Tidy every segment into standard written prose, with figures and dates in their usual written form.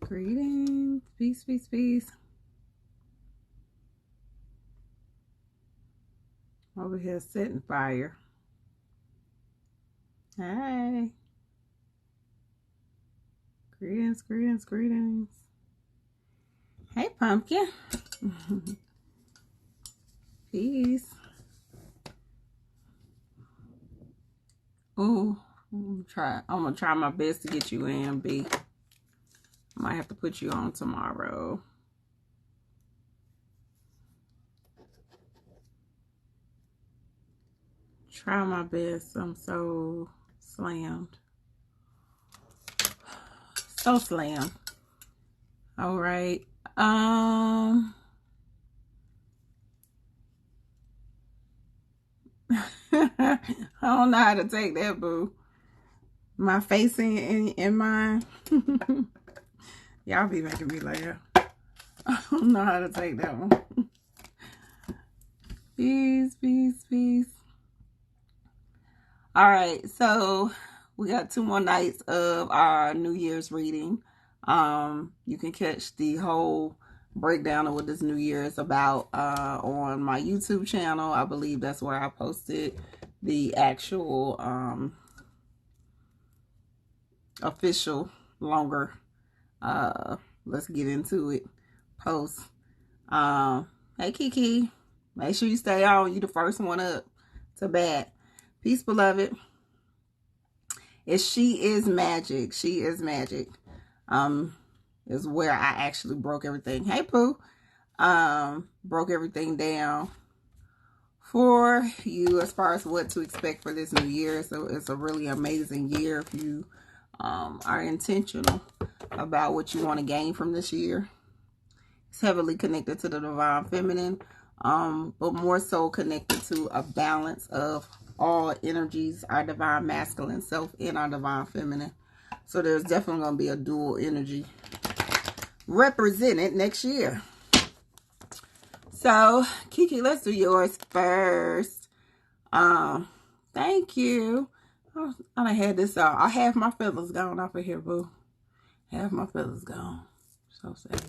Greetings. Peace, peace, peace. Over here setting fire. Hey. Greetings, greetings, greetings. Hey, pumpkin. Peace. Ooh, I'm gonna try my best to get you in, B. Might have to put you on tomorrow. Try my best. I'm so slammed. So slammed. All right. I don't know how to take that, boo. My face in mine. Y'all be making me laugh. I don't know how to take that one. Peace, peace, peace. All right, so we got 2 more nights of our New Year's reading. You can catch the whole breakdown of what this New Year is about on my YouTube channel. I believe that's where I posted the actual official longer let's get into it post. Hey Kiki, make sure you stay on. You the first one up to bat. Peace, beloved. She is magic. She is magic. Is where I actually broke everything. Hey Pooh. Broke everything down for you as far as what to expect for this new year. So it's a really amazing year if you are intentional about what you want to gain from this year. It's heavily connected to the divine feminine, but more so connected to a balance of all energies, our divine masculine self and our divine feminine. So there's definitely going to be a dual energy represented next year. So Kiki, let's do yours first. Thank you. I done had this out. I have my feathers gone off of here, boo. Half my feathers gone. So sad.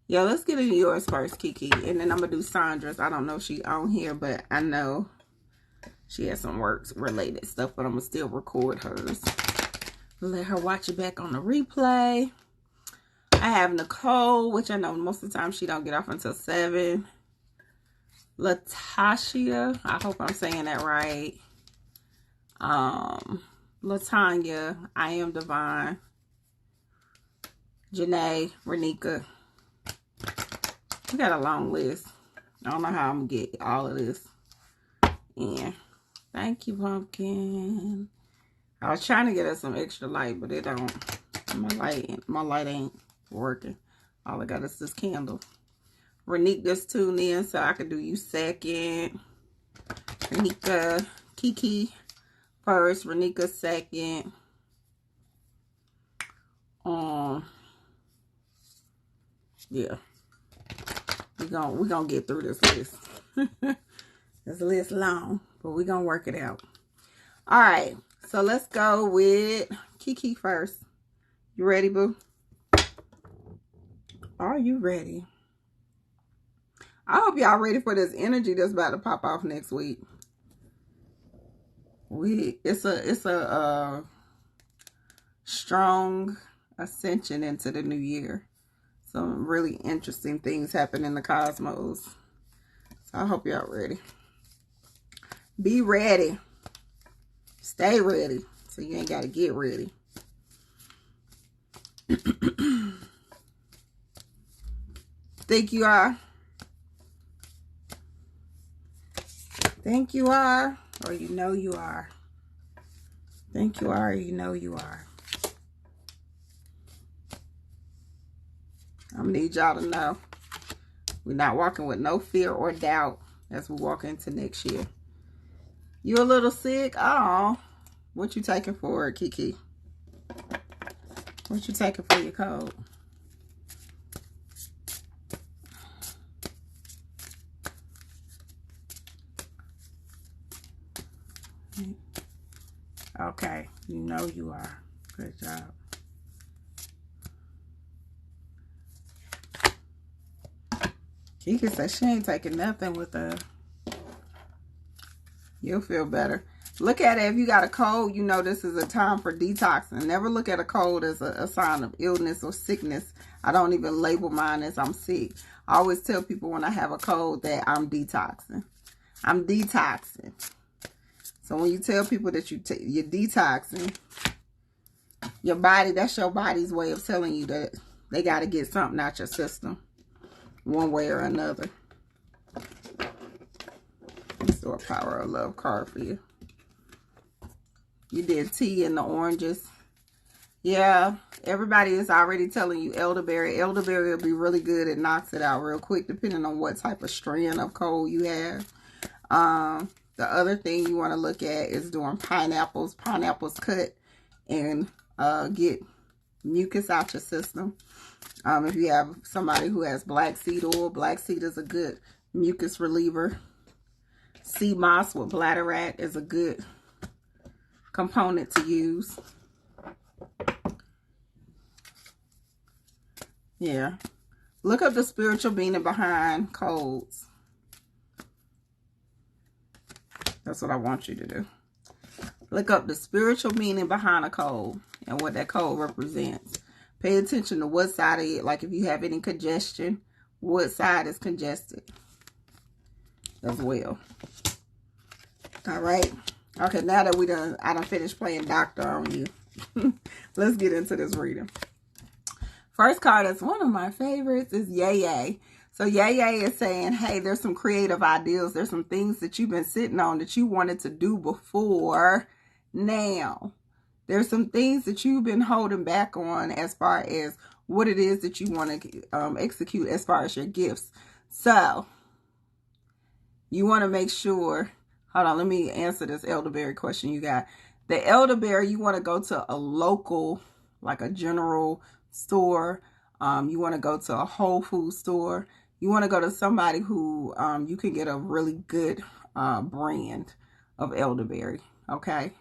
Yeah, let's get into yours first, Kiki. And then I'm going to do Sandra's. I don't know if she's on here, but I know she has some work-related stuff, but I'm going to still record hers. Let her watch it back on the replay. I have Nicole, which I know most of the time she don't get off until 7. Latasha, I hope I'm saying that right. Latanya, I Am Divine. Janae, Renika. We got a long list. I don't know how I'm gonna get all of this in. Thank you, pumpkin. I was trying to get us some extra light, but it don't. My light ain't working. All I got is this candle. Renika's tuned in, so I could do you second. Renika, Kiki first. Renika second. Yeah. We're gonna get through this list. This list long, but we're gonna work it out. All right, so let's go with Kiki first. You ready, boo? Are you ready? I hope y'all ready for this energy that's about to pop off next week. It's a strong ascension into the new year. Some really interesting things happen in the cosmos. So I hope y'all ready. Be ready. Stay ready. So you ain't got to get ready. Think you are. Think you are. Or you know you are. Think you are or you know you are. I'm going to need y'all to know. We're not walking with no fear or doubt as we walk into next year. You a little sick? Oh, what you taking for it, Kiki? What you taking for your cold? Okay, you know you are. Good job. Kika says she ain't taking nothing with her. You'll feel better. Look at it. If you got a cold, you know this is a time for detoxing. Never look at a cold as a sign of illness or sickness. I don't even label mine as I'm sick. I always tell people when I have a cold that I'm detoxing. I'm detoxing. So when you tell people that you're detoxing, your body, that's your body's way of telling you that they got to get something out your system one way or another. Let's do a Power of Love card for you. You did tea and the oranges. Yeah, everybody is already telling you elderberry. Elderberry will be really good. It knocks it out real quick depending on what type of strand of cold you have. The other thing you want to look at is doing pineapples. Pineapples cut and get mucus out your system. If you have somebody who has black seed oil, black seed is a good mucus reliever. Sea moss with bladderwrack is a good component to use. Yeah. Look up the spiritual meaning behind colds. That's what I want you to do. Look up the spiritual meaning behind a cold and what that cold represents. Pay attention to what side of it, like if you have any congestion, what side is congested as well. All right. Okay, now that I done finished playing doctor on you. Let's get into this reading. First card is one of my favorites is Yay. So Yay is saying, hey, there's some creative ideas. There's some things that you've been sitting on that you wanted to do before now. There's some things that you've been holding back on as far as what it is that you want to execute as far as your gifts. So you want to make sure, hold on, let me answer this elderberry question you got. The elderberry, you want to go to a local, like a general store. You want to go to a Whole Food store. You want to go to somebody who you can get a really good brand of elderberry. Okay.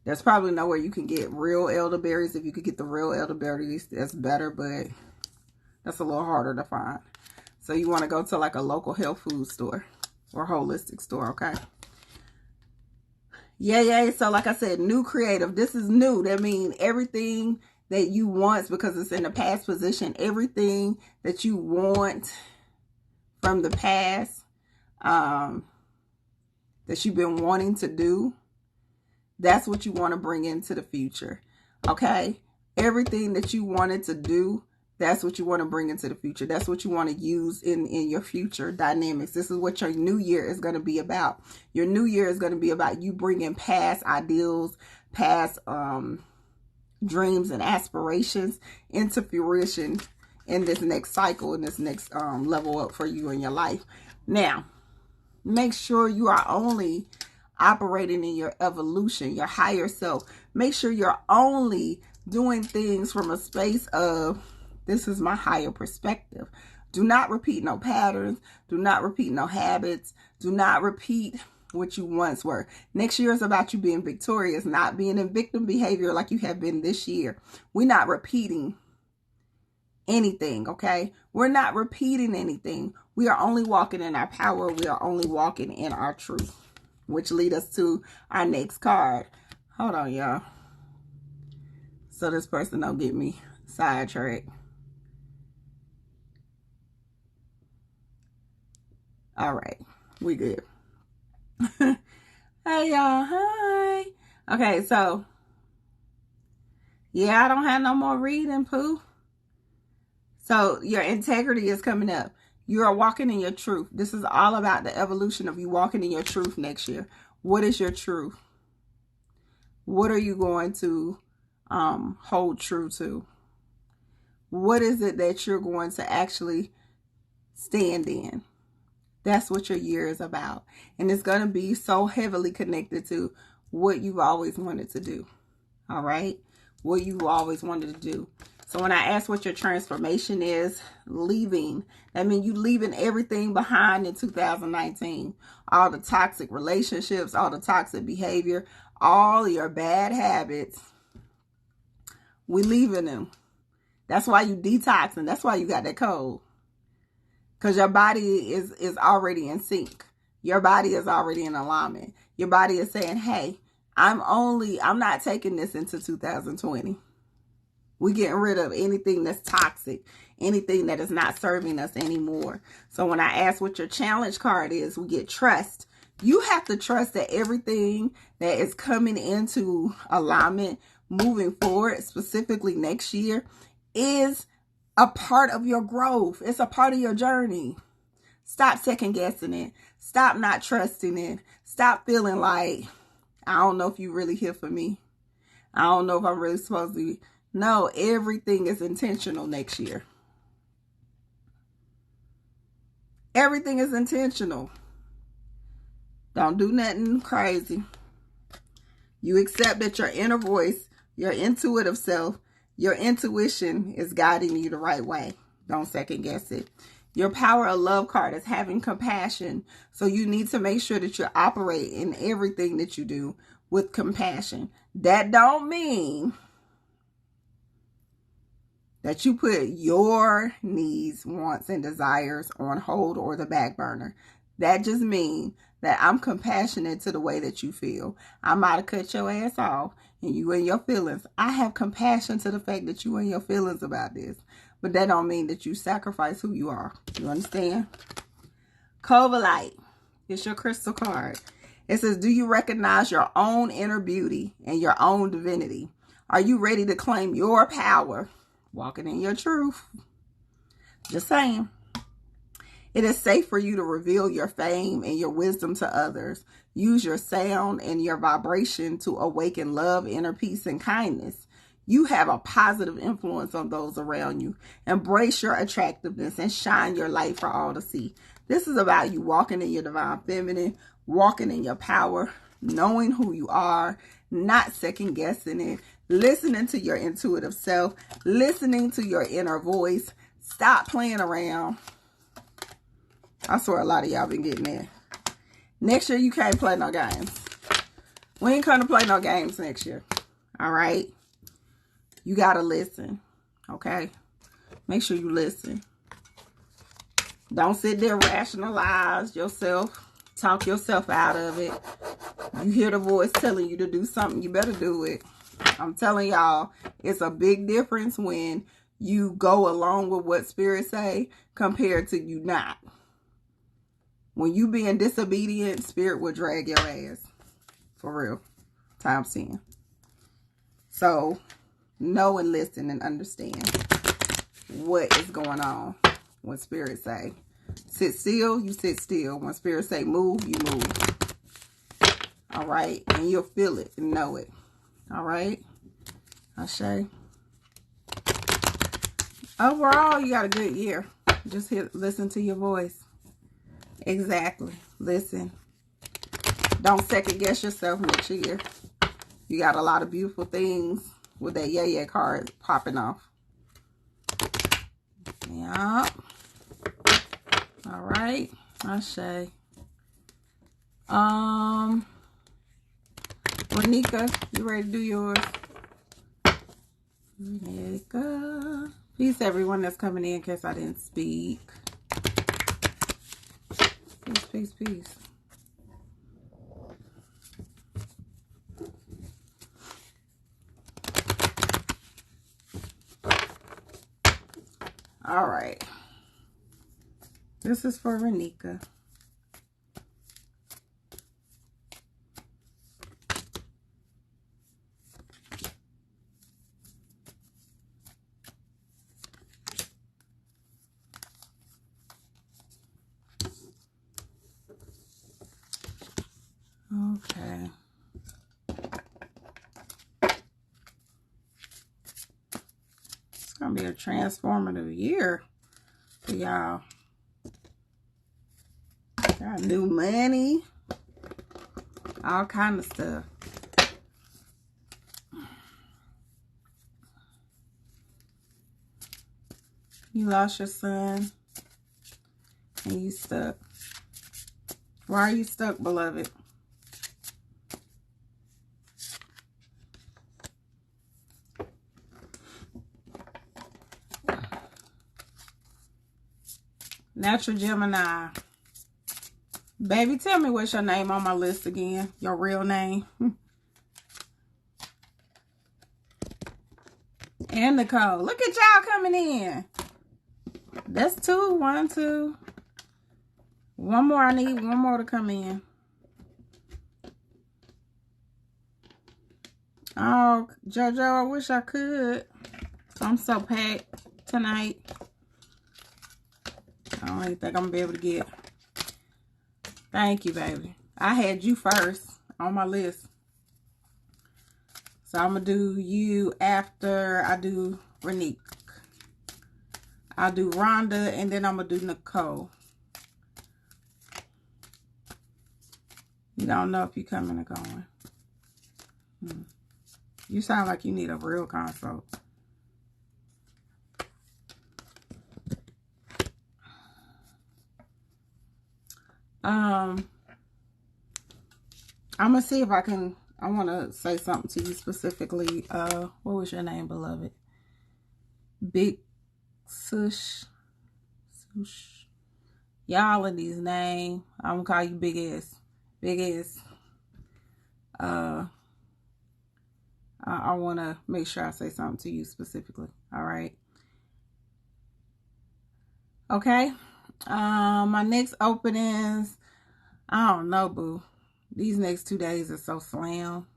There's probably nowhere you can get real elderberries. If you could get the real elderberries, that's better, but that's a little harder to find. So you want to go to like a local health food store or holistic store, okay? Yeah. So like I said, new creative. This is new. That means everything that you want, because it's in the past position, everything that you want from the past that you've been wanting to do, that's what you want to bring into the future. Okay? Everything that you wanted to do, that's what you want to bring into the future. That's what you want to use in your future dynamics. This is what your new year is going to be about. Your new year is going to be about you bringing past ideals, past dreams and aspirations into fruition in this next cycle, in this next level up for you in your life. Now, make sure you are only operating in your evolution, your higher self. Make sure you're only doing things from a space of, this is my higher perspective. Do not repeat no patterns. Do not repeat no habits. Do not repeat what you once were. Next year is about you being victorious, not being in victim behavior like you have been this year. We're not repeating anything, okay? We're not repeating anything. We are only walking in our power. We are only walking in our truth, which lead us to our next card. Hold on, y'all. So this person don't get me sidetracked. All right, we good. Hey, y'all. Hi. Okay, so yeah, I don't have no more reading, Pooh. So your integrity is coming up. You are walking in your truth. This is all about the evolution of you walking in your truth next year. What is your truth? What are you going to hold true to? What is it that you're going to actually stand in? That's what your year is about. And it's going to be so heavily connected to what you've always wanted to do. All right? What you've always wanted to do. So when I ask what your transformation is, leaving. That means you leaving everything behind in 2019. All the toxic relationships, all the toxic behavior, all your bad habits. We leaving them. That's why you detoxing. That's why you got that cold. Because your body is already in sync. Your body is already in alignment. Your body is saying, hey, I'm not taking this into 2020. We're getting rid of anything that's toxic, anything that is not serving us anymore. So when I ask what your challenge card is, we get trust. You have to trust that everything that is coming into alignment moving forward, specifically next year, is a part of your growth. It's a part of your journey. Stop second guessing it. Stop not trusting it. Stop feeling like, I don't know if you're really here for me. I don't know if I'm really supposed to be. No, everything is intentional next year. Everything is intentional. Don't do nothing crazy. You accept that your inner voice, your intuitive self, your intuition is guiding you the right way. Don't second guess it. Your power of love card is having compassion. So you need to make sure that you operate in everything that you do with compassion. That don't mean that you put your needs, wants, and desires on hold or the back burner. That just means that I'm compassionate to the way that you feel. I might have cut your ass off and you and your feelings. I have compassion to the fact that you and your feelings about this. But that don't mean that you sacrifice who you are. You understand? Covalite. It's your crystal card. It says, do you recognize your own inner beauty and your own divinity? Are you ready to claim your power? Walking in your truth. Just saying. It is safe for you to reveal your fame and your wisdom to others. Use your sound and your vibration to awaken love, inner peace, and kindness. You have a positive influence on those around you. Embrace your attractiveness and shine your light for all to see. This is about you walking in your divine feminine, walking in your power, knowing who you are, not second guessing it, listening to your intuitive self, listening to your inner voice. Stop playing around. I swear a lot of y'all been getting there. Next year, you can't play no games. We ain't gonna play no games next year. All right? You gotta listen. Okay? Make sure you listen. Don't sit there rationalize yourself. Talk yourself out of it. You hear the voice telling you to do something, you better do it. I'm telling y'all, it's a big difference when you go along with what Spirit say compared to you not. When you being disobedient, Spirit will drag your ass. For real. Times 10. So, know and listen and understand what is going on when Spirit say sit still, you sit still. When Spirit say move, you move. All right? And you'll feel it and know it. All right? Ashe. Overall, you got a good year. Just listen to your voice. Exactly. Listen. Don't second guess yourself next year. You got a lot of beautiful things with that yeah card popping off. Yeah. All right. Ashe. Renika, you ready to do yours? Renika. Peace, everyone that's coming in case I didn't speak. Peace, peace, peace. All right. This is for Renika. Okay. It's going to be a transformative year for y'all. Got new money. All kind of stuff. You lost your son. And you stuck. Why are you stuck, beloved? Natural Gemini. Baby, tell me what's your name on my list again. Your real name. And Nicole. Look at y'all coming in. That's 2. 1, 2. One more. I need one more to come in. Oh, JoJo, I wish I could. I'm so packed tonight. I don't even think I'm going to be able to get. Thank you, baby. I had you first on my list. So I'm going to do you after I do Renique. I'll do Rhonda, and then I'm going to do Nicole. You don't know if you're coming or going. You sound like you need a real consult. I'm going to see if I can, I want to say something to you specifically. What was your name, beloved? Big Sush. Y'all in these names. I'm going to call you Big S. Big S. I want to make sure I say something to you specifically. All right. Okay. My next openings, I don't know, boo. These next 2 days are so slam.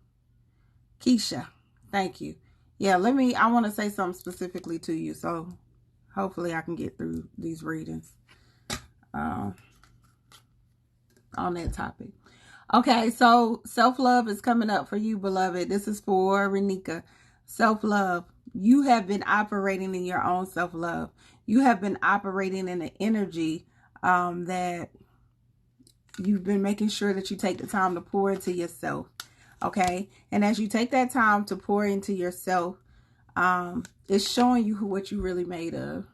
Keisha, thank you. Yeah, I want to say something specifically to you. So hopefully I can get through these readings on that topic. Okay, so self-love is coming up for you, beloved. This is for Renika. Self-love. You have been operating in your own self-love. You have been operating in an energy that you've been making sure that you take the time to pour into yourself. Okay? And as you take that time to pour into yourself, it's showing you what you're really made of.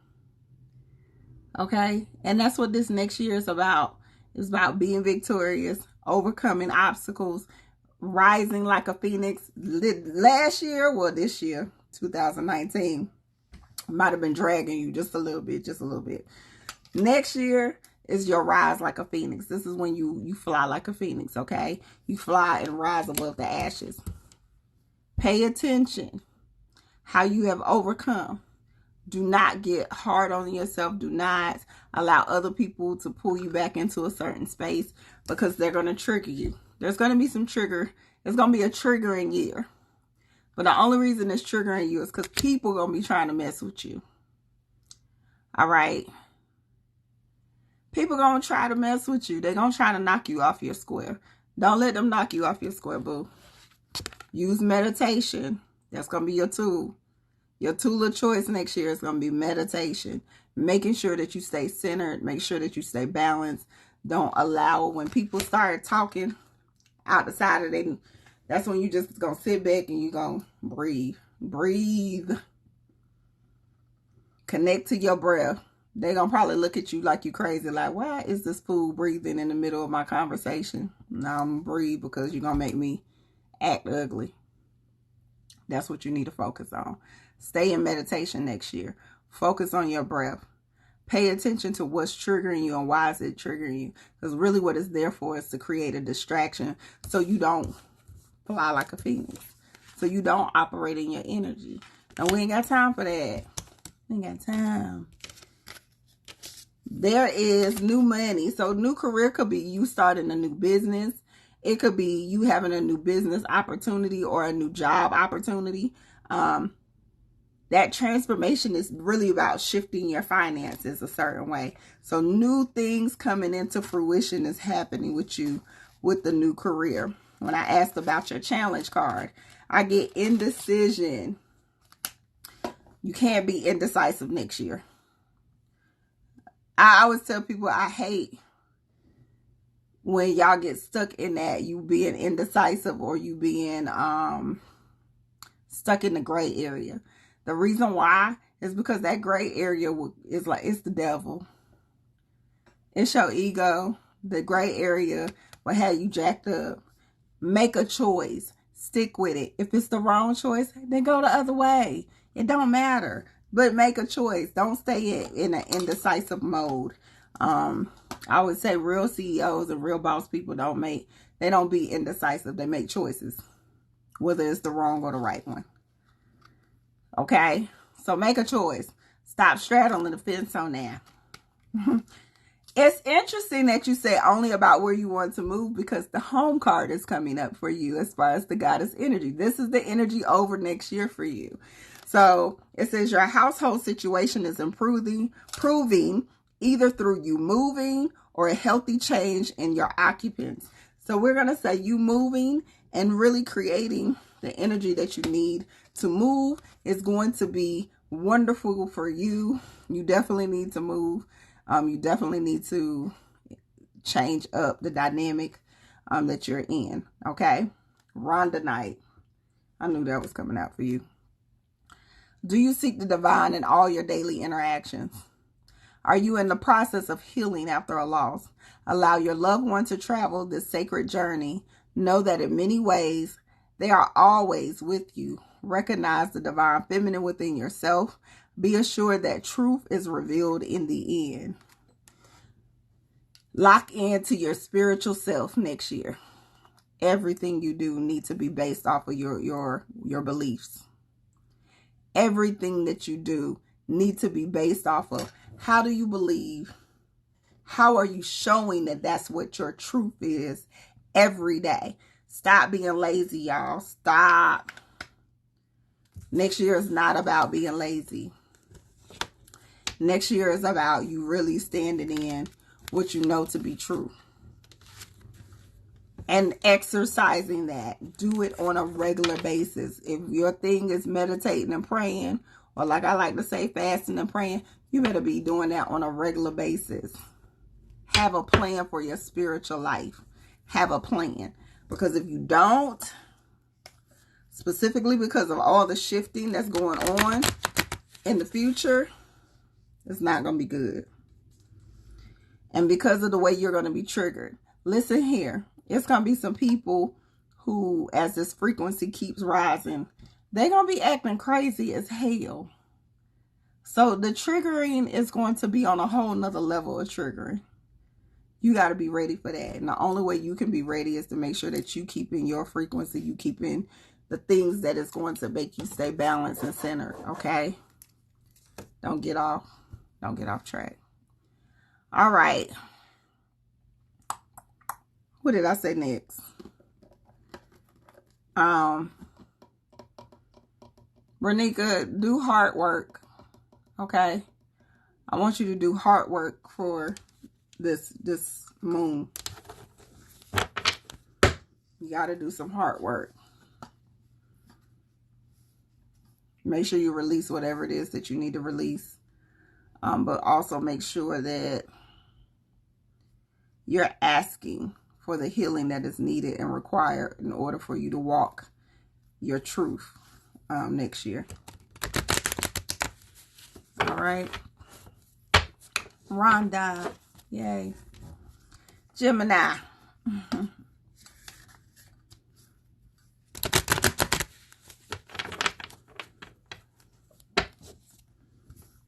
Okay? And that's what this next year is about. It's about being victorious, overcoming obstacles, rising like a phoenix. Last year, well, this year, 2019, might have been dragging you just a little bit. Next year is your rise like a phoenix. This is when you fly like a phoenix, okay? You fly and rise above the ashes. Pay attention how you have overcome. Do not get hard on yourself. Do not allow other people to pull you back into a certain space because they're going to trigger you. There's going to be some trigger. It's going to be a triggering year. But the only reason it's triggering you is because people are going to be trying to mess with you. All right? People are going to try to mess with you. They're going to try to knock you off your square. Don't let them knock you off your square, boo. Use meditation. That's going to be your tool. Your tool of choice next year is going to be meditation. Making sure that you stay centered. Make sure that you stay balanced. Don't allow when people start talking out the side of them. That's when you just going to sit back and you going to breathe. Breathe. Connect to your breath. They're going to probably look at you like you crazy. Like, why is this fool breathing in the middle of my conversation? No, I'm going to breathe because you're going to make me act ugly. That's what you need to focus on. Stay in meditation next year. Focus on your breath. Pay attention to what's triggering you and why is it triggering you. Because really what it's there for is to create a distraction so you don't fly like a phoenix. So you don't operate in your energy. And we ain't got time for that. We ain't got time. There is new money. So new career could be you starting a new business. It could be you having a new business opportunity or a new job opportunity. That transformation is really about shifting your finances a certain way. So new things coming into fruition is happening with you with the new career. When I asked about your challenge card, I get indecision. You can't be indecisive next year. I always tell people I hate when y'all get stuck in that, you being indecisive or you being stuck in the gray area. The reason why is because that gray area is like, it's the devil. It's your ego. The gray area will have you jacked up. Make a choice. Stick with it. If it's the wrong choice, then go the other way. It don't matter. But make a choice. Don't stay in an indecisive mode. I would say real CEOs and real boss people they don't be indecisive. They make choices, whether it's the wrong or the right one. Okay? So make a choice. Stop straddling the fence on that. It's interesting that you say only about where you want to move, because the home card is coming up for you as far as the goddess energy. This is the energy over next year for you. So it says your household situation is proving either through you moving or a healthy change in your occupants. So we're going to say you moving and really creating the energy that you need to move is going to be wonderful for you. You definitely need to move. You definitely need to change up the dynamic that you're in. Okay. Rhonda Knight. I knew that was coming out for you. Do you seek the divine in all your daily interactions? Are you in the process of healing after a loss? Allow your loved one to travel this sacred journey. Know that in many ways, they are always with you. Recognize the divine feminine within yourself. Be assured that truth is revealed in the end. Lock into your spiritual self next year. Everything you do needs to be based off of your beliefs. Everything that you do needs to be based off of how do you believe? How are you showing that that's what your truth is every day? Stop being lazy, y'all. Stop. Next year is not about being lazy. Next year is about you really standing in what you know to be true. And exercising that. Do it on a regular basis. If your thing is meditating and praying, or like I like to say, fasting and praying, you better be doing that on a regular basis. Have a plan for your spiritual life. Have a plan. Because if you don't, specifically because of all the shifting that's going on in the future, it's not going to be good. And because of the way you're going to be triggered. Listen here. It's going to be some people who, as this frequency keeps rising, they're going to be acting crazy as hell. So the triggering is going to be on a whole nother level of triggering. You got to be ready for that. And the only way you can be ready is to make sure that you keep in your frequency. You keep in the things that is going to make you stay balanced and centered. Okay? Don't get off track. All right. What did I say next? Renika, do hard work. Okay? I want you to do hard work for this moon. You got to do some hard work. Make sure you release whatever it is that you need to release. But also make sure that you're asking for the healing that is needed and required in order for you to walk your truth next year. All right. Rhonda. Yay. Gemini.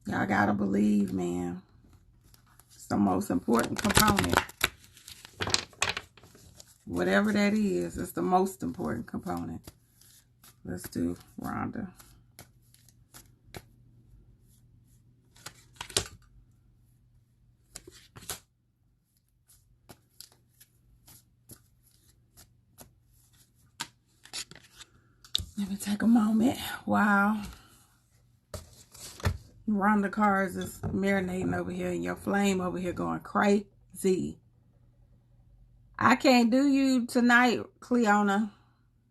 Y'all gotta believe, man. It's the most important component. Whatever that is, it's the most important component. Let's do Rhonda. Let me take a moment. Wow. Rhonda cards is marinating over here, and your flame over here going crazy. I can't do you tonight, Cleona.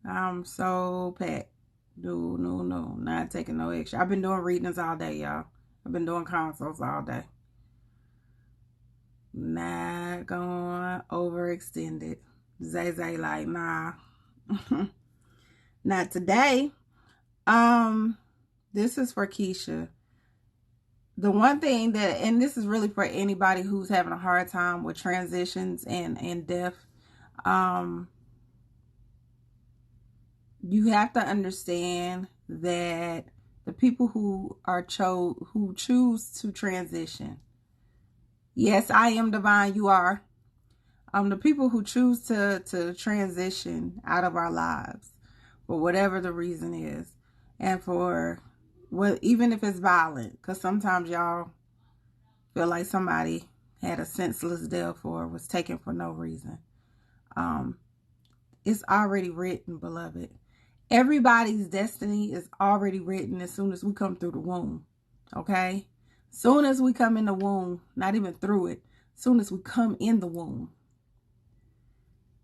I'm so packed. No. Not taking no extra. I've been doing readings all day, y'all. I've been doing consults all day. Not going overextended. Zay like, nah. Not today. This is for Keisha. The one thing that, and this is really for anybody who's having a hard time with transitions and death, you have to understand that the people who choose to transition, Yes, I am divine. You are. The people who choose to transition out of our lives for whatever the reason is, and for what, even if it's violent, because sometimes y'all feel like somebody had a senseless death or was taken for no reason. It's already written, beloved. Everybody's destiny is already written as soon as we come through the womb. Okay? Soon as we come in the womb, not even through it, soon as we come in the womb,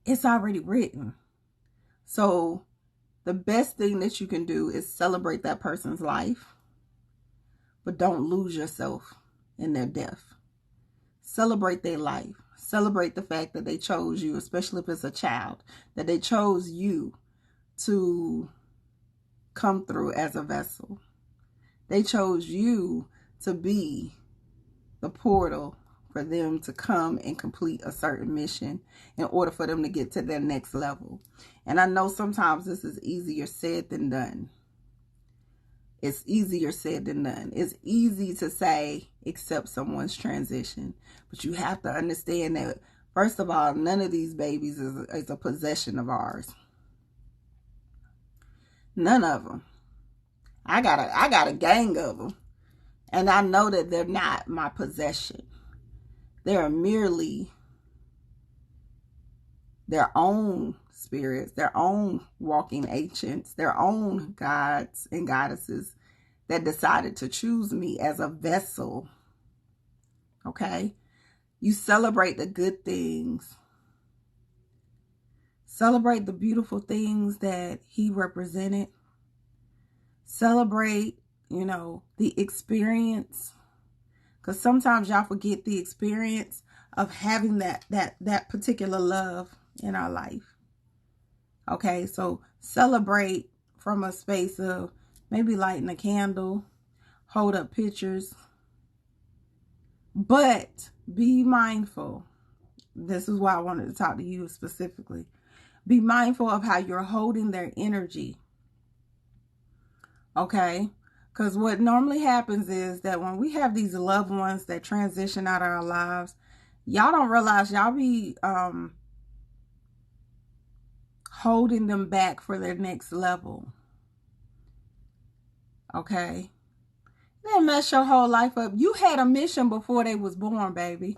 it's already written. So the best thing that you can do is celebrate that person's life, but don't lose yourself in their death. Celebrate their life. Celebrate the fact that they chose you, especially if it's a child, that they chose you to come through as a vessel. They chose you to be the portal for them to come and complete a certain mission in order for them to get to their next level. And I know sometimes this is easier said than done. It's easier said than done. It's easy to say, accept someone's transition. But you have to understand that, first of all, none of these babies is a possession of ours. None of them. I got a gang of them. And I know that they're not my possession. They're merely their own spirits, their own walking ancients, their own gods and goddesses that decided to choose me as a vessel. Okay? You celebrate the good things. Celebrate the beautiful things that he represented. Celebrate, the experience. Because sometimes y'all forget the experience of having that particular love in our life. Okay, so celebrate from a space of maybe lighting a candle, hold up pictures, but be mindful. This is why I wanted to talk to you specifically. Be mindful of how you're holding their energy. Okay? Because what normally happens is that when we have these loved ones that transition out of our lives, y'all don't realize y'all be holding them back for their next level. Okay? They mess your whole life up. You had a mission before they was born, baby.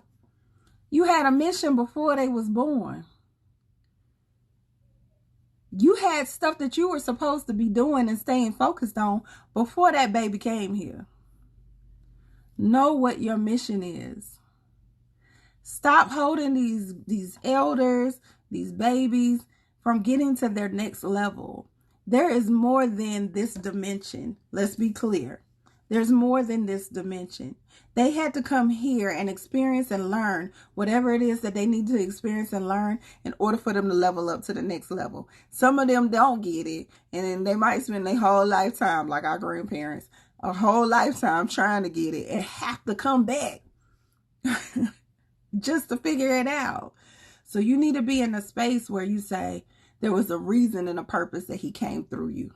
You had a mission before they was born. You had stuff that you were supposed to be doing and staying focused on before that baby came here. Know what your mission is. Stop holding these elders, these babies, from getting to their next level. There is more than this dimension. Let's be clear. There's more than this dimension. They had to come here and experience and learn whatever it is that they need to experience and learn in order for them to level up to the next level. Some of them don't get it, and then they might spend their whole lifetime, like our grandparents, a whole lifetime trying to get it and have to come back just to figure it out. So you need to be in a space where you say, there was a reason and a purpose that he came through you.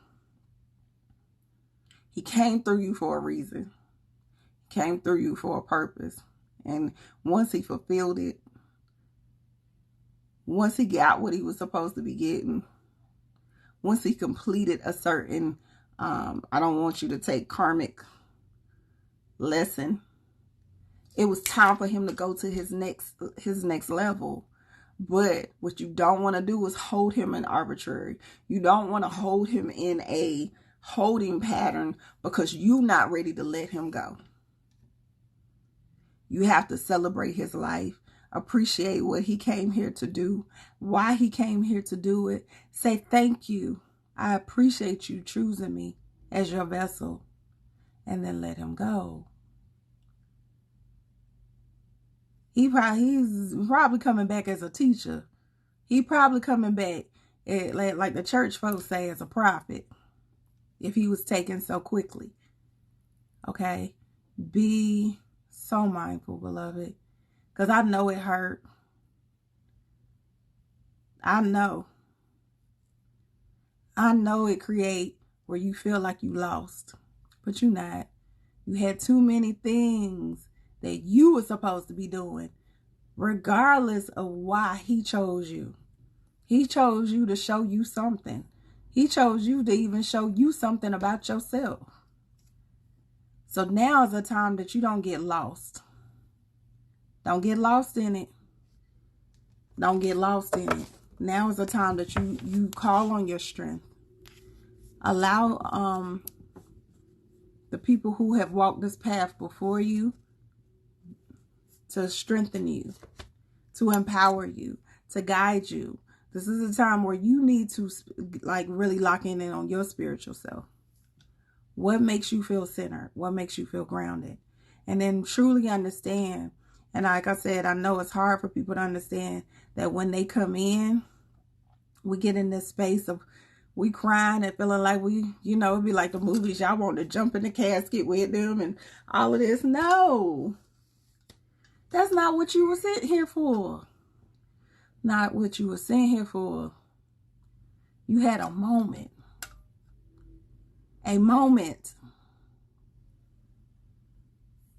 He came through you for a reason. He came through you for a purpose. And once he fulfilled it, once he got what he was supposed to be getting, once he completed a certain, I don't want you to take karmic lesson, it was time for him to go to his next level. But what you don't want to do is hold him in arbitrary. You don't want to hold him in a holding pattern because you're not ready to let him go. You have to celebrate his life, appreciate what he came here to do, why he came here to do it. Say thank you. I appreciate you choosing me as your vessel, and then let him go. He's probably coming back as a teacher. He probably coming back, like the church folks say, as a prophet, if he was taken so quickly. Okay? Be so mindful, beloved. Because I know it hurt. I know it create where you feel like you lost. But you're not. You had too many things that you were supposed to be doing, regardless of why he chose you. He chose you to show you something. He chose you to even show you something about yourself. So now is the time that you don't get lost. Don't get lost in it. Don't get lost in it. Now is the time that you call on your strength. Allow the people who have walked this path before you to strengthen you, to empower you, to guide you. This is a time where you need to like really lock in on your spiritual self. What makes you feel centered? What makes you feel grounded? And then truly understand. And like I said, I know it's hard for people to understand that when they come in, we get in this space of we crying and feeling like we, it'd be like the movies. Y'all want to jump in the casket with them and all of this. No, that's not what you were sent here for. Not what you were sent here for. You had a moment. A moment.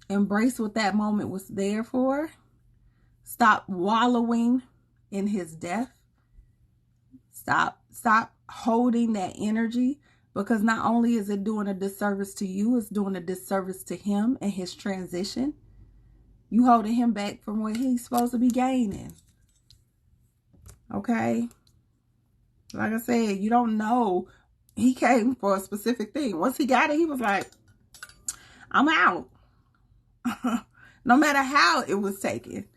Embrace what that moment was there for. Stop wallowing in his death. Stop holding that energy, because not only is it doing a disservice to you, it's doing a disservice to him and his transition. You holding him back from what he's supposed to be gaining. Okay? Like I said, you don't know. He came for a specific thing. Once he got it, he was like, I'm out. No matter how it was taken.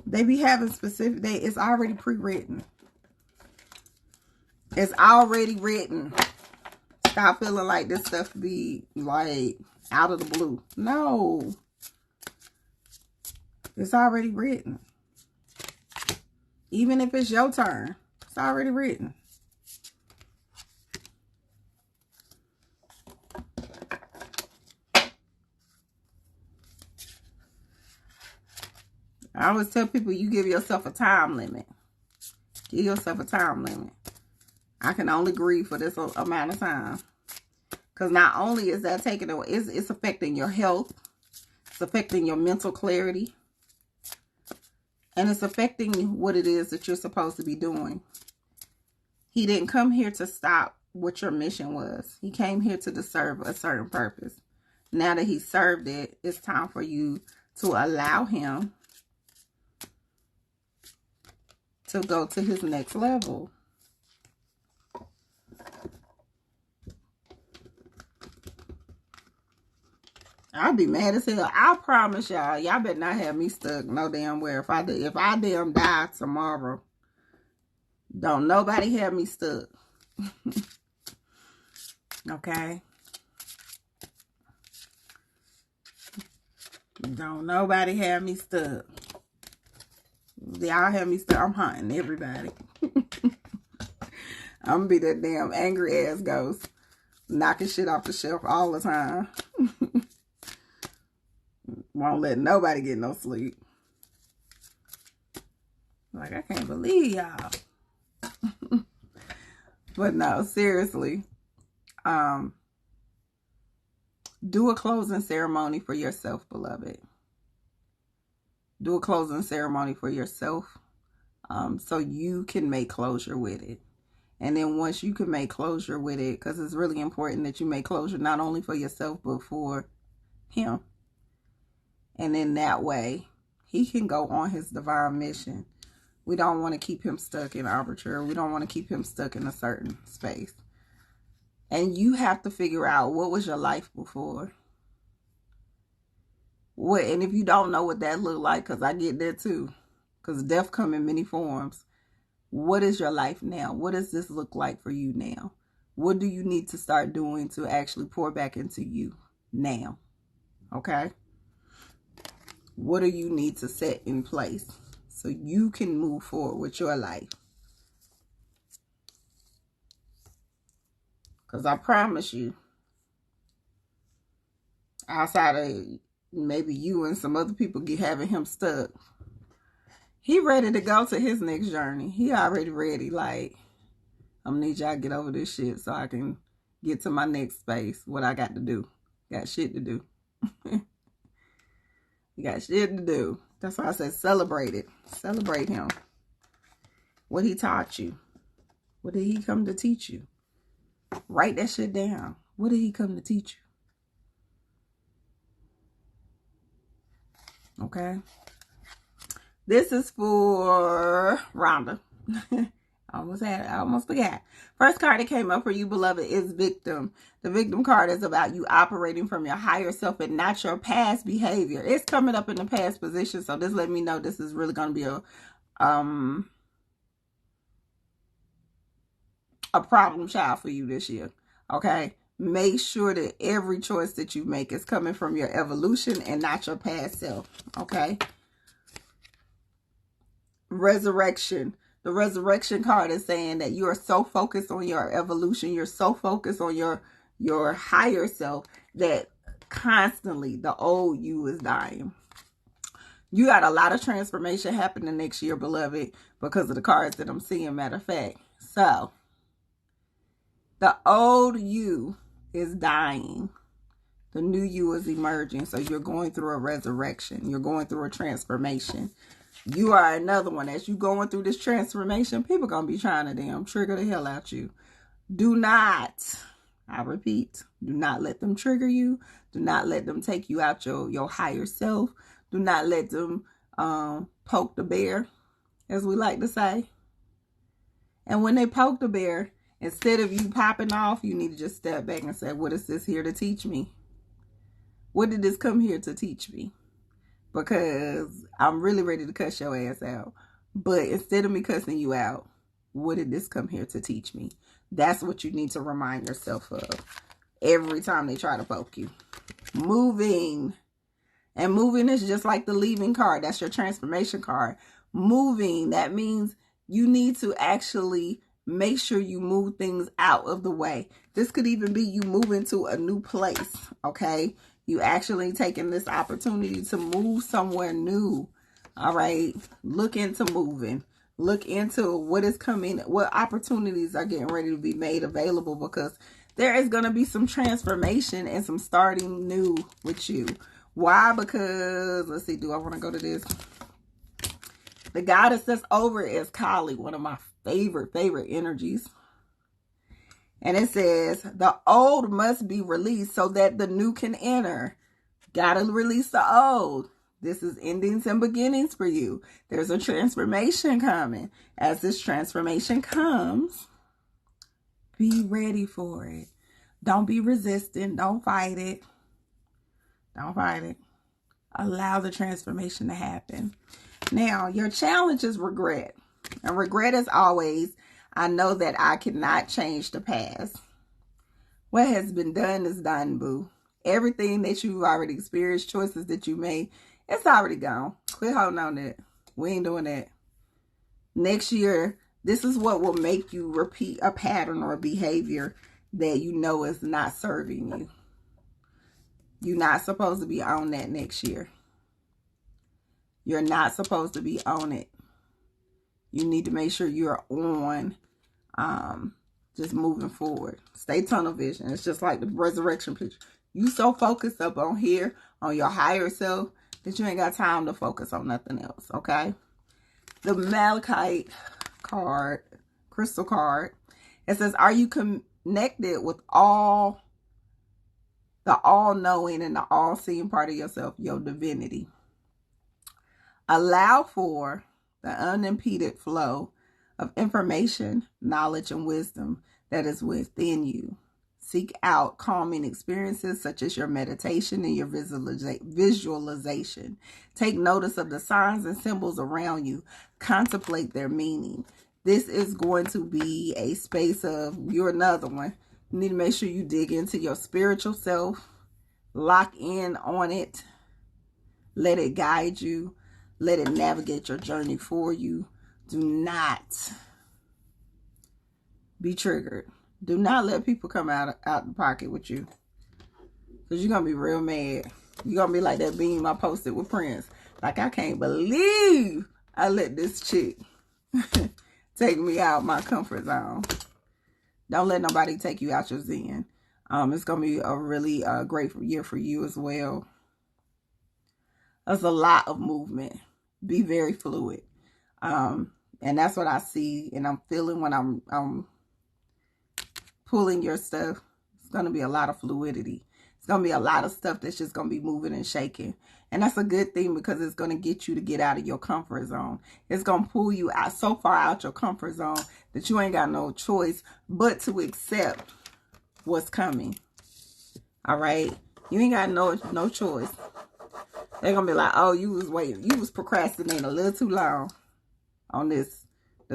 They be having specific, it's already pre-written. It's already written. Stop feeling like this stuff be like out of the blue. No. It's already written. Even if it's your turn, it's already written. I always tell people, you give yourself a time limit. Give yourself a time limit. I can only grieve for this amount of time. Because not only is that taking away, it's affecting your health. It's affecting your mental clarity. And it's affecting what it is that you're supposed to be doing. He didn't come here to stop what your mission was. He came here to serve a certain purpose. Now that he served it, it's time for you to allow him to go to his next level. I'll be mad as hell. I promise y'all, y'all better not have me stuck no damn where. If I damn die tomorrow, don't nobody have me stuck. Okay? Don't nobody have me stuck. Y'all have me stuck. I'm hunting everybody. I'm gonna be that damn angry ass ghost, knocking shit off the shelf all the time. Won't let nobody get no sleep. Like, I can't believe y'all. But no, seriously. Do a closing ceremony for yourself, beloved. Do a closing ceremony for yourself, so you can make closure with it. And then once you can make closure with it, because it's really important that you make closure not only for yourself, but for him. And in that way, he can go on his divine mission. We don't want to keep him stuck in arbitrary. We don't want to keep him stuck in a certain space. And you have to figure out, what was your life before? What, and if you don't know what that looked like, because I get that too. Because death comes in many forms. What is your life now? What does this look like for you now? What do you need to start doing to actually pour back into you now? Okay? What do you need to set in place so you can move forward with your life? Because I promise you, outside of maybe you and some other people having him stuck, he ready to go to his next journey. He already ready. Like, I'm gonna need y'all to get over this shit so I can get to my next space. What I got to do. Got shit to do. You got shit to do. That's why I said celebrate it. Celebrate him. What he taught you. What did he come to teach you? Write that shit down. What did he come to teach you? Okay. This is for Rhonda. I almost forgot. First card that came up for you, beloved, is victim. The victim card is about you operating from your higher self and not your past behavior. It's coming up in the past position, so this let me know this is really going to be a problem child for you this year. Okay? Make sure that every choice that you make is coming from your evolution and not your past self. Okay? Resurrection. The resurrection card is saying that you are so focused on your evolution, you're so focused on your higher self that constantly the old you is dying. You got a lot of transformation happening next year, beloved, because of the cards that I'm seeing, matter of fact. So, the old you is dying. The new you is emerging. So, you're going through a resurrection. You're going through a transformation. You are another one. As you going through this transformation, people going to be trying to damn trigger the hell out you. Do not, I repeat, do not let them trigger you. Do not let them take you out your higher self. Do not let them poke the bear, as we like to say. And when they poke the bear, instead of you popping off, you need to just step back and say, what is this here to teach me? What did this come here to teach me? Because I'm really ready to cuss your ass out. But instead of me cussing you out, what did this come here to teach me? That's what you need to remind yourself of every time they try to poke you. Moving. And moving is just like the leaving card. That's your transformation card. Moving, that means you need to actually make sure you move things out of the way. This could even be you moving to a new place, okay? You actually taking this opportunity to move somewhere new. All right. Look into moving. Look into what is coming, what opportunities are getting ready to be made available, because there is going to be some transformation and some starting new with you. Why? Because, let's see, do I want to go to this? The goddess that's over is Kali, one of my favorite energies. And it says, the old must be released so that the new can enter. Gotta release the old. This is endings and beginnings for you. There's a transformation coming. As this transformation comes, be ready for it. Don't be resistant. Don't fight it. Don't fight it. Allow the transformation to happen. Now, your challenge is regret. And regret is always, I know that I cannot change the past. What has been done is done, boo. Everything that you've already experienced, choices that you made, it's already gone. Quit holding on to it. We ain't doing that. Next year, this is what will make you repeat a pattern or a behavior that you know is not serving you. You're not supposed to be on that next year. You're not supposed to be on it. You need to make sure you're on just moving forward. Stay tunnel vision. It's just like the resurrection picture. You so focused up on here, on your higher self, that you ain't got time to focus on nothing else, okay? The Malachite card, crystal card, it says, are you connected with the all-knowing and the all-seeing part of yourself, your divinity? Allow for the unimpeded flow of information, knowledge, and wisdom that is within you. Seek out calming experiences such as your meditation and your visualization. Take notice of the signs and symbols around you. Contemplate their meaning. This is going to be a space of, you're another one. You need to make sure you dig into your spiritual self. Lock in on it. Let it guide you. Let it navigate your journey for you. Do not be triggered. Do not let people come out the pocket with you. Because you're going to be real mad. You're going to be like that meme I posted with Prince. Like, I can't believe I let this chick take me out my comfort zone. Don't let nobody take you out your zen. It's going to be a really great year for you as well. There's a lot of movement. Be very fluid. And that's what I see and I'm feeling when I'm pulling your stuff. It's going to be a lot of fluidity. It's going to be a lot of stuff that's just going to be moving and shaking. And that's a good thing because it's going to get you to get out of your comfort zone. It's going to pull you out so far out your comfort zone that you ain't got no choice but to accept what's coming. All right? You ain't got no choice. They're going to be like, oh, you was waiting. You was procrastinating a little too long on this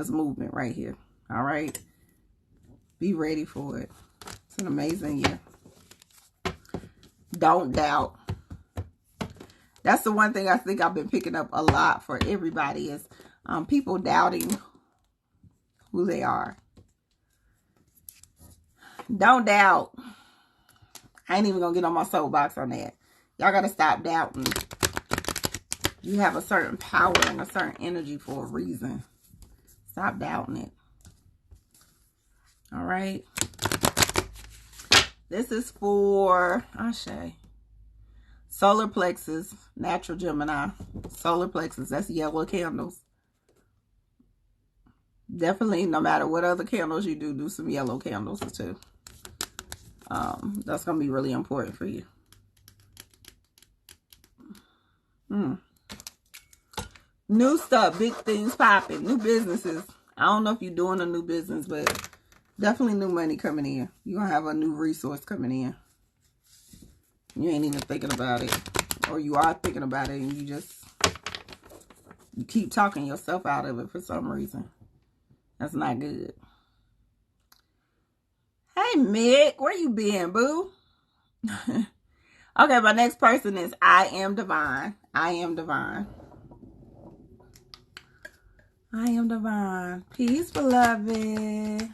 movement right here. All right? Be ready for it. It's an amazing year. Don't doubt. That's the one thing I think I've been picking up a lot for everybody is people doubting who they are. Don't doubt. I ain't even going to get on my soapbox on that. Y'all got to stop doubting. You have a certain power and a certain energy for a reason. Stop doubting it. All right. This is for Ashe. Solar plexus, natural Gemini. Solar plexus, that's yellow candles. Definitely, no matter what other candles you do some yellow candles too. That's going to be really important for you. New stuff, big things popping, new businesses. I don't know if you're doing a new business, but definitely new money coming in. You're going to have a new resource coming in. You ain't even thinking about it. Or you are thinking about it and you keep talking yourself out of it for some reason. That's not good. Hey, Mick, where you been, boo? Okay, my next person is I am divine. I am divine. I am divine. Peace, beloved.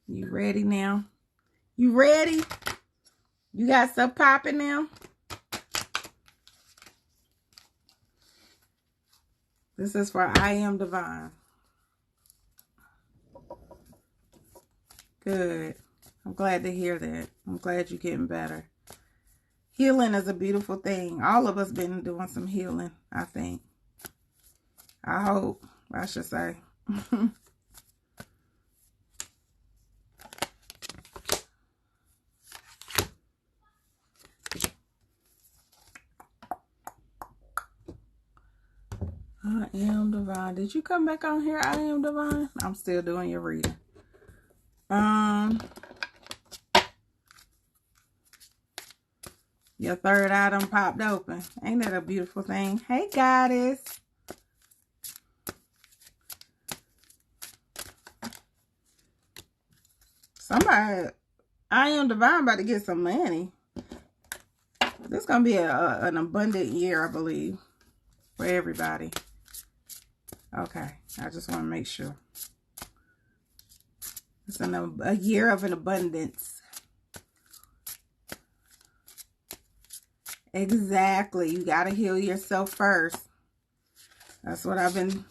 You ready now? You ready? You got stuff popping now? This is for I am divine. Good. I'm glad to hear that. I'm glad you're getting better. Healing is a beautiful thing. All of us been doing some healing, I think. I hope, I should say. I am divine. Did you come back on here? I am divine. I'm still doing your reading. Your third eye done popped open. Ain't that a beautiful thing? Hey, goddess. Somebody, I am divine, about to get some money. This is going to be an abundant year, I believe, for everybody. Okay, I just want to make sure. It's a year of an abundance. Exactly. You got to heal yourself first. That's what I've been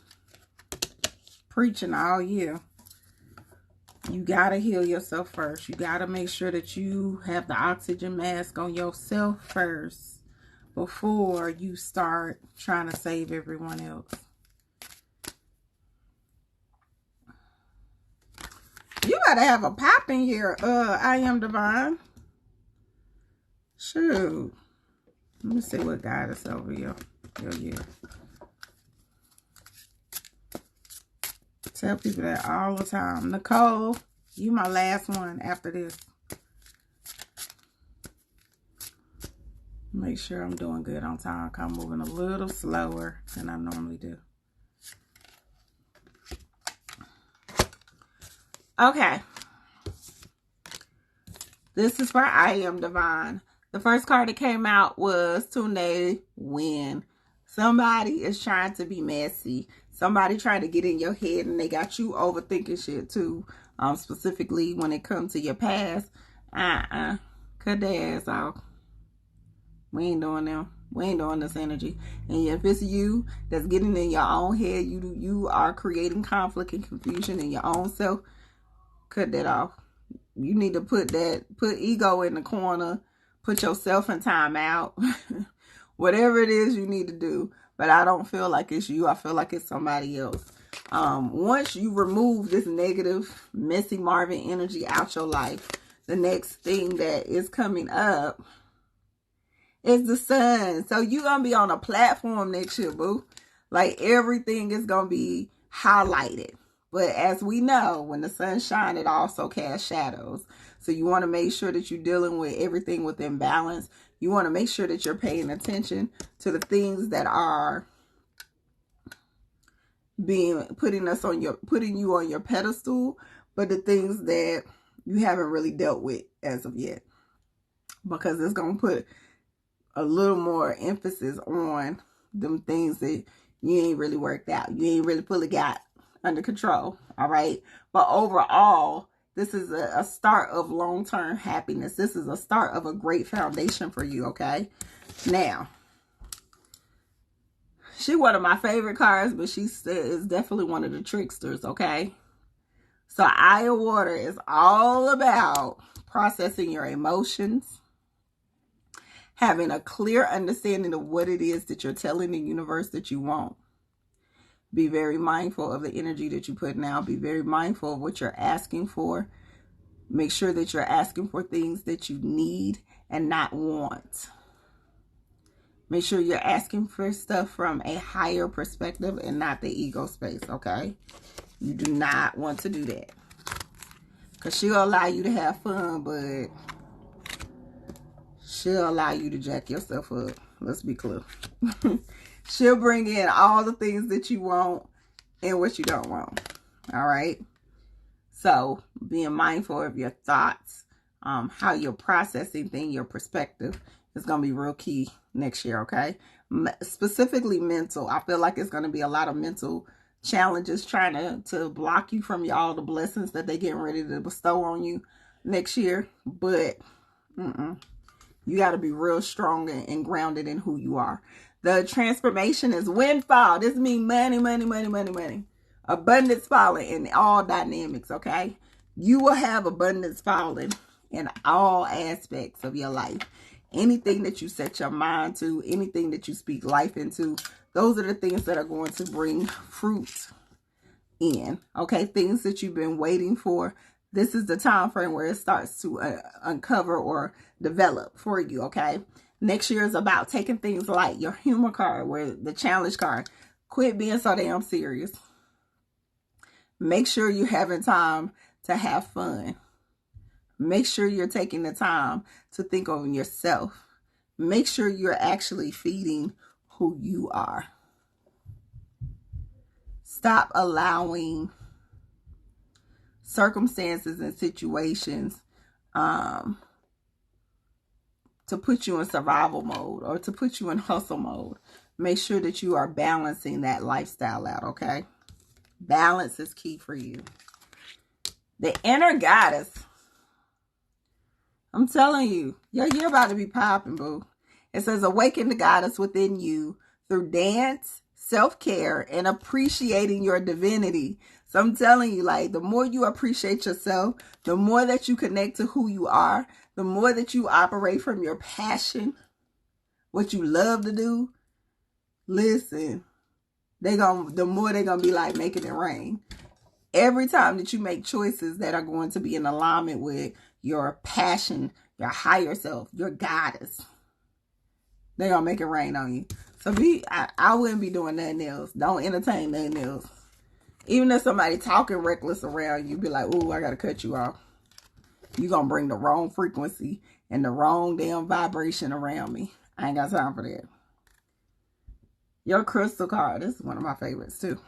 preaching all year. You got to heal yourself first. You got to make sure that you have the oxygen mask on yourself first before you start trying to save everyone else. You got to have a pop in here. I am divine. Shoot. Let me see what got us over your year. Tell people that all the time. Nicole, you my last one after this. Make sure I'm doing good on time. I'm moving a little slower than I normally do. Okay. This is for I am divine. The first card that came out was Tune Win. Somebody is trying to be messy. Somebody trying to get in your head and they got you overthinking shit too. Specifically when it comes to your past. Cut their ass off. We ain't doing them. We ain't doing this energy. And if it's you that's getting in your own head, you are creating conflict and confusion in your own self, cut that off. You need to put ego in the corner. Put yourself in time out. Whatever it is you need to do. But I don't feel like it's you. I feel like it's somebody else. Once you remove this negative, messy Marvin energy out your life, the next thing that is coming up is the sun. So you're going to be on a platform next year, boo. Like everything is going to be highlighted. But as we know, when the sun shines, it also casts shadows. So you want to make sure that you're dealing with everything within balance. You want to make sure that you're paying attention to the things that are putting you on your pedestal, but the things that you haven't really dealt with as of yet. Because it's going to put a little more emphasis on them things that you ain't really worked out. You ain't really fully got under control. All right. But overall, this is a start of long-term happiness. This is a start of a great foundation for you. Okay. Now, she one of my favorite cards, but she is definitely one of the tricksters. Okay. So Eye of Water is all about processing your emotions, having a clear understanding of what it is that you're telling the universe that you want. Be very mindful of the energy that you put out. Be very mindful of what you're asking for. Make sure that you're asking for things that you need and not want. Make sure you're asking for stuff from a higher perspective and not the ego space, okay? You do not want to do that. Because she'll allow you to have fun, but she'll allow you to jack yourself up. Let's be clear. She'll bring in all the things that you want and what you don't want. All right. So being mindful of your thoughts, how you're processing things, your perspective is going to be real key next year. Okay. Specifically mental. I feel like it's going to be a lot of mental challenges trying to block you from all the blessings that they're getting ready to bestow on you next year. But you got to be real strong and grounded in who you are. The transformation is windfall. This means money, money, money, money, money. Abundance falling in all dynamics, okay? You will have abundance falling in all aspects of your life. Anything that you set your mind to, anything that you speak life into, those are the things that are going to bring fruit in, okay? Things that you've been waiting for. This is the time frame where it starts to uncover or develop for you, okay? Next year is about taking things like your humor card, where the challenge card. Quit being so damn serious. Make sure you're having time to have fun. Make sure you're taking the time to think on yourself. Make sure you're actually feeding who you are. Stop allowing circumstances and situations to put you in survival mode or to put you in hustle mode. Make sure that you are balancing that lifestyle out, okay? Balance is key for you. The inner goddess. I'm telling you, you're about to be popping, boo. It says, awaken the goddess within you through dance, self-care, and appreciating your divinity. So I'm telling you, like, the more you appreciate yourself, the more that you connect to who you are, the more that you operate from your passion, what you love to do. Listen, the more they're going to be like making it rain. Every time that you make choices that are going to be in alignment with your passion, your higher self, your goddess, they're going to make it rain on you. So I wouldn't be doing nothing else. Don't entertain nothing else. Even if somebody talking reckless around you, be like, ooh, I got to cut you off. You're going to bring the wrong frequency and the wrong damn vibration around me. I ain't got time for that. Your crystal card, this is one of my favorites too.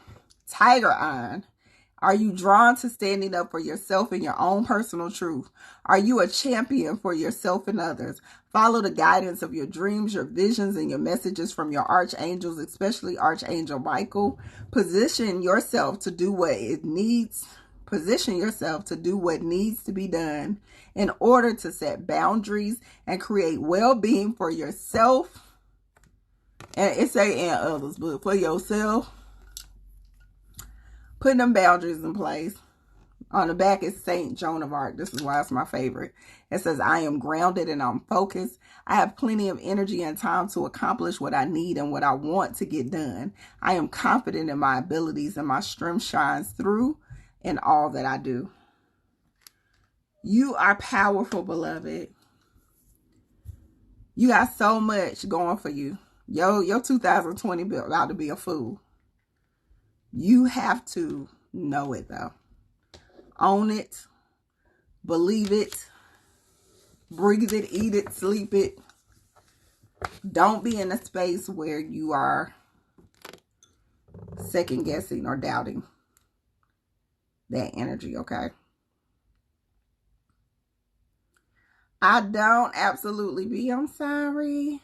Tiger Eye. Are you drawn to standing up for yourself and your own personal truth? Are you a champion for yourself and others? Follow the guidance of your dreams, your visions, and your messages from your archangels, especially Archangel Michael. Position yourself to do what needs to be done in order to set boundaries and create well-being for yourself. And it's saying and others, but for yourself. Put them boundaries in place. On the back is Saint Joan of Arc. This is why it's my favorite. It says, I am grounded and I'm focused. I have plenty of energy and time to accomplish what I need and what I want to get done. I am confident in my abilities and my strength shines through in all that I do. You are powerful, beloved. You got so much going for you. Your 2020 about to be a fool. You have to know it, though. Own it. Believe it. Breathe it, eat it, sleep it. Don't be in a space where you are second guessing or doubting that energy, okay? I don't absolutely be. I'm sorry.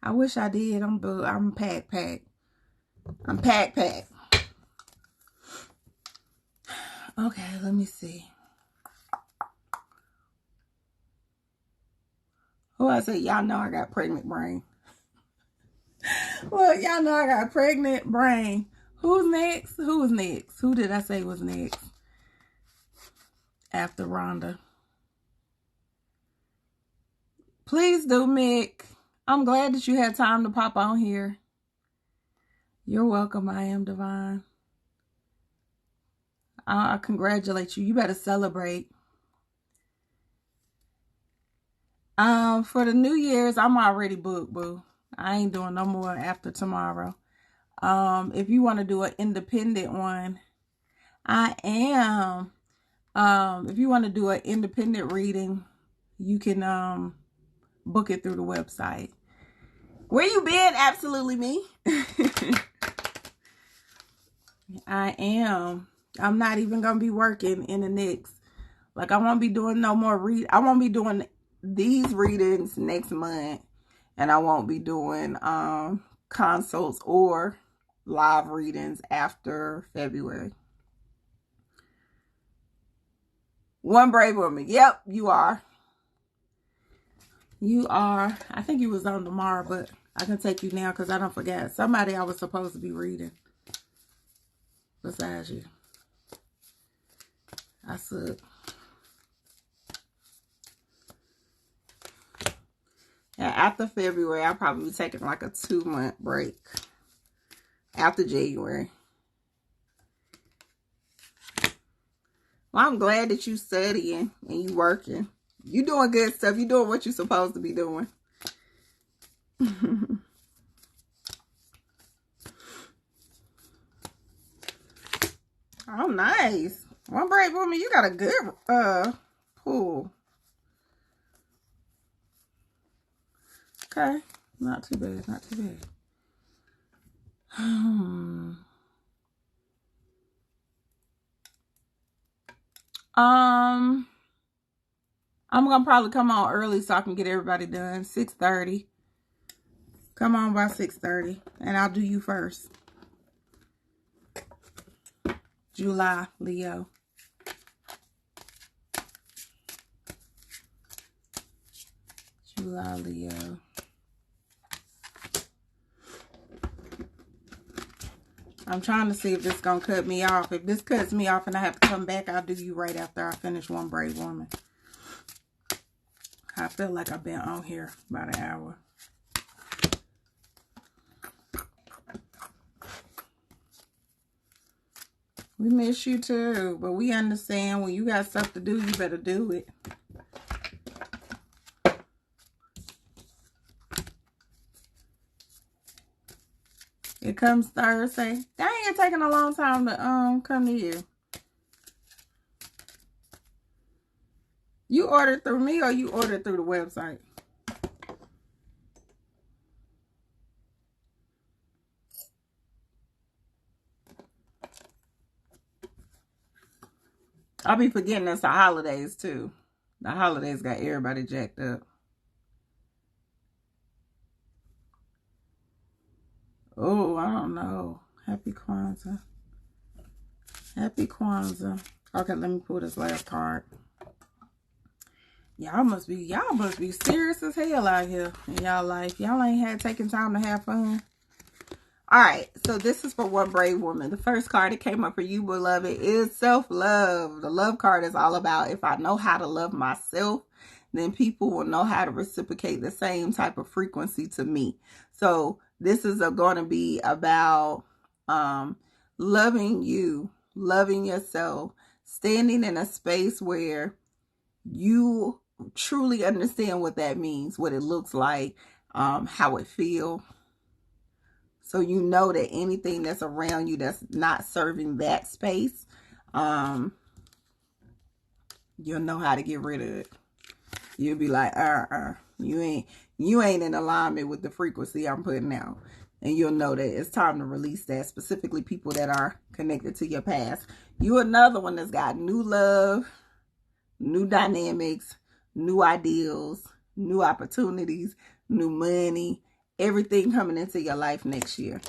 I wish I did. I'm pack. I'm pack. Okay, let me see. Oh, I said, y'all know I got pregnant brain. Well, y'all know I got pregnant brain. Who's next? Who was next? Who did I say was next? After Rhonda. Please do, Mick. I'm glad that you had time to pop on here. You're welcome. I am divine. I congratulate you. You better celebrate. For the New Year's, I'm already booked, boo. I ain't doing no more after tomorrow. If you want to do an independent one, I am. If you want to do an independent reading, you can book it through the website. Where you been? Absolutely me. I am. I'm not even gonna be working in the next. Like, I won't be doing no more I won't be doing these readings next month, and I won't be doing consults or live readings after February. One brave woman. Yep, you are. You are. I think you was on tomorrow, but I can take you now because I don't forget. Somebody I was supposed to be reading besides you. I suck. Yeah, after February, I'll probably be taking like a 2-month break. After January. Well, I'm glad that you studying and you working. You doing good stuff. You doing what you're supposed to be doing. Oh, nice. One brave woman, you got a good pool. Okay. Not too bad. Not too bad. I'm gonna probably come on early so I can get everybody done. 6:30. Come on by 6:30, and I'll do you first. July, Leo. July, Leo. I'm trying to see if this is going to cut me off. If this cuts me off and I have to come back, I'll do you right after I finish One Brave Woman. I feel like I've been on here about an hour. We miss you too, but we understand when you got stuff to do, you better do it. It comes Thursday. Dang, it's taking a long time to come to you. You ordered through me or you ordered through the website? I'll be forgetting it's the holidays too. The holidays got everybody jacked up. Oh, I don't know. Happy Kwanzaa. Happy Kwanzaa. Okay, let me pull this last card. Y'all must be serious as hell out here in y'all life. Y'all ain't had taken time to have fun. All right, so this is for one brave woman. The first card that came up for you, beloved, is self-love. The love card is all about, if I know how to love myself, then people will know how to reciprocate the same type of frequency to me. So this is going to be about loving you, loving yourself, standing in a space where you truly understand what that means, what it looks like, how it feels. So you know that anything that's around you that's not serving that space, you'll know how to get rid of it. You'll be like, you ain't in alignment with the frequency I'm putting out. And you'll know that it's time to release that, specifically people that are connected to your past. You another one that's got new love, new dynamics, new ideals, new opportunities, new money, everything coming into your life next year.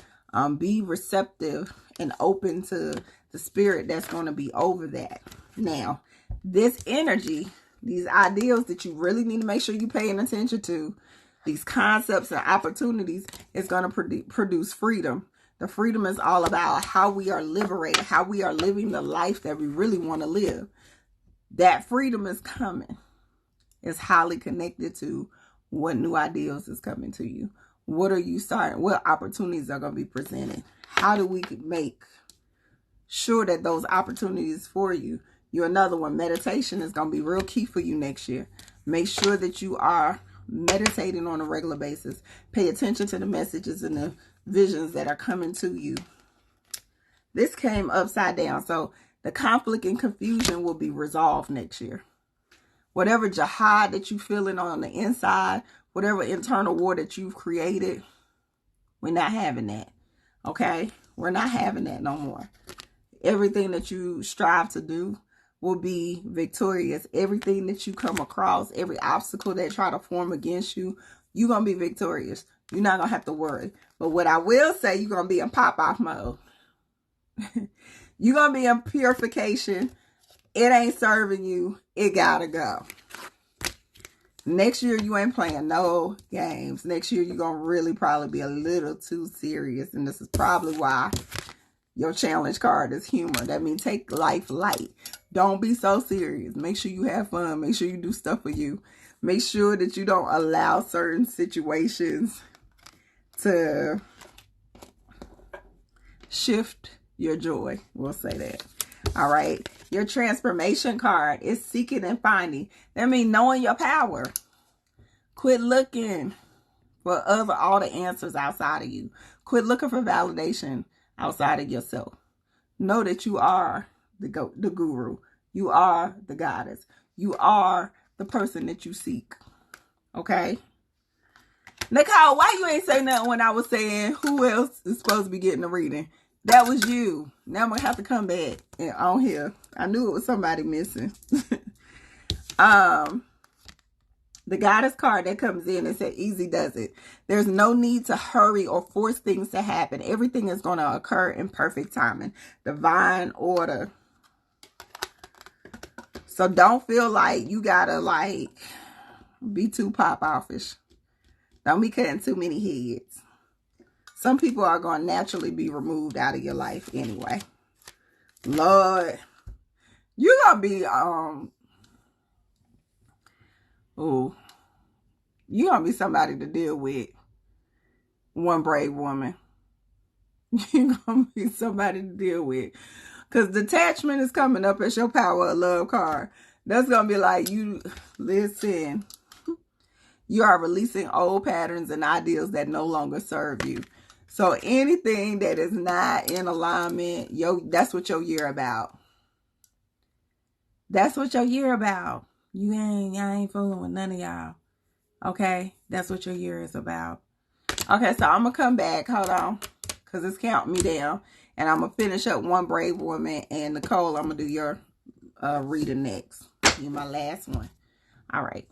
Be receptive and open to the spirit that's going to be over that. Now, this energy, these ideals that you really need to make sure you're paying attention to, these concepts and opportunities, is going to produce freedom. The freedom is all about how we are liberated, how we are living the life that we really want to live. That freedom is coming. It's highly connected to what new ideals is coming to you. What are you starting? What opportunities are going to be presented? How do we make sure that those opportunities for you? You're another one. Meditation is going to be real key for you next year. Make sure that you are meditating on a regular basis. Pay attention to the messages and the visions that are coming to you. This came upside down. So the conflict and confusion will be resolved next year. Whatever jihad that you're feeling on the inside, whatever internal war that you've created, we're not having that. Okay? We're not having that no more. Everything that you strive to do will be victorious. Everything that you come across, every obstacle that try to form against you, you're going to be victorious. You're not going to have to worry. But what I will say, you're going to be in pop-off mode. You're going to be in purification. It ain't serving you. It gotta go. Next year, you ain't playing no games. Next year, you're going to really probably be a little too serious. And this is probably why your challenge card is humor. That means take life light. Don't be so serious. Make sure you have fun. Make sure you do stuff for you. Make sure that you don't allow certain situations to shift your joy. We'll say that. All right. Your transformation card is seeking and finding. That means knowing your power. Quit looking for all the answers outside of you. Quit looking for validation outside of yourself. Know that you are the guru. You are the goddess. You are the person that you seek. Okay? Nicole, why you ain't say nothing when I was saying who else is supposed to be getting the reading? That was you. Now I'm going to have to come back and on here. I knew it was somebody missing. The goddess card that comes in and said, easy does it. There's no need to hurry or force things to happen. Everything is going to occur in perfect timing. Divine order. So don't feel like you got to be too pop-offish. Don't be cutting too many heads. Some people are going to naturally be removed out of your life anyway. Lord, you're going to be, you're going to be somebody to deal with. One brave woman. You're going to be somebody to deal with. Because detachment is coming up as your power of love card. That's going to be like, listen, you are releasing old patterns and ideals that no longer serve you. So anything that is not in alignment, that's what your year about. That's what your year about. I ain't fooling with none of y'all. Okay? That's what your year is about. Okay, so I'm going to come back. Hold on. Because it's counting me down. And I'm going to finish up one brave woman. And Nicole, I'm going to do your reading next. You're my last one. All right.